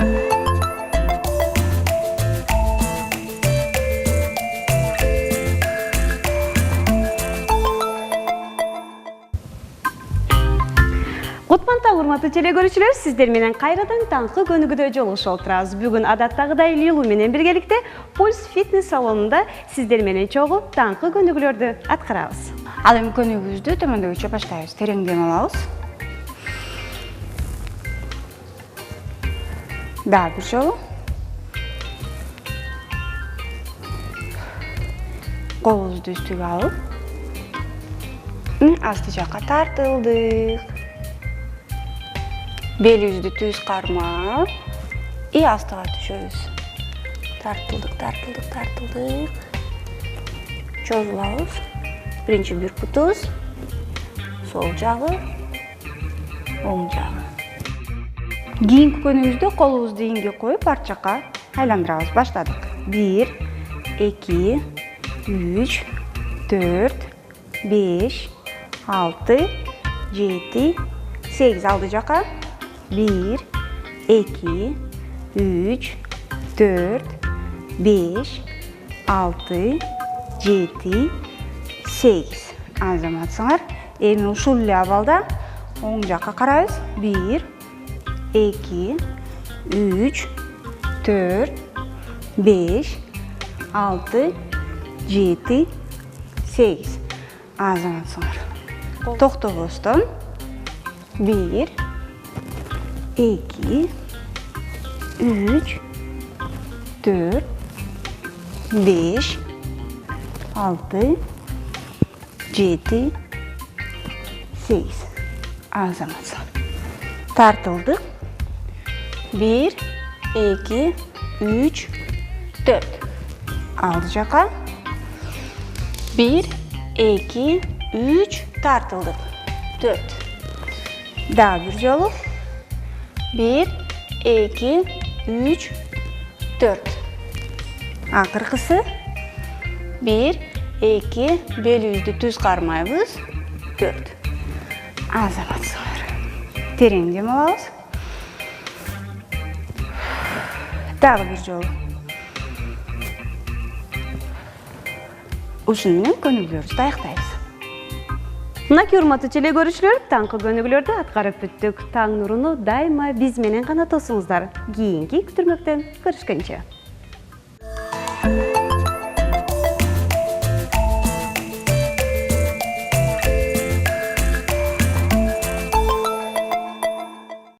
Кутман урматтуу телекөрүүчүлөр, сиздер менен кайрадан таңкы көнүгүүдө жолугушуп отурабыз. Бүгүн адаттагыдай Лилу менен биргеликте Пульс фитнес салонунда сиздер менен чогуу таңкы көнүгүүлөрдү аткарабыз. Ал эми көнүгүүбүздү төмөндөгүчө баштайбыз. Терең дем алабыз. Дагы бир жолу. Колубузду үстүгө алып, асты жакка тартылдык. Белибизди түз кармап, астыга түшөбүз. Тартылдык. Чозулабыз. Биринчи бүркүтүбүз, сол жагы, оң жагы. Кийинки көнүгүүбүздө колубузду иңге коюп, арт жакка айландырабыз. Баштадык. 1, 2, 3, 4, 5, 6, 7, 8. Алды жакка. 1, 2, 3, 4, 5, 6, 7, 8. Азаматсыңар. Эми ушул эле абалда оң жакка карайбыз. 1, 2, 3, 4, 5, 6, 7, 8. Азаматсыңар. Токтобостон 1, 2, 3, 4, 5, 6, 7, 8. Азаматсың. Тартылдык. 1, 2, 3, 4. Алды жака. 1, 2, 3, тартылдык. 4. Дагы бир жолу. 1, 2, 3, 4. Акыркысы. 1, 2, белибизди түз кармайбыз. 4. Азаматсыңар. Терең дем алабыз. Дагы бир жолу. Ушуну менен көнүгүүлөрүбүздү аяктайбыз. Мынакей урматтуу телекөрүүчүлөр, таңкы көнүгүүлөрдү аткарып бүттүк. Таң нуруну дайыма биз менен гана тосуңуздар. Кийинки күтүрмөктөн көрүшкөнчө.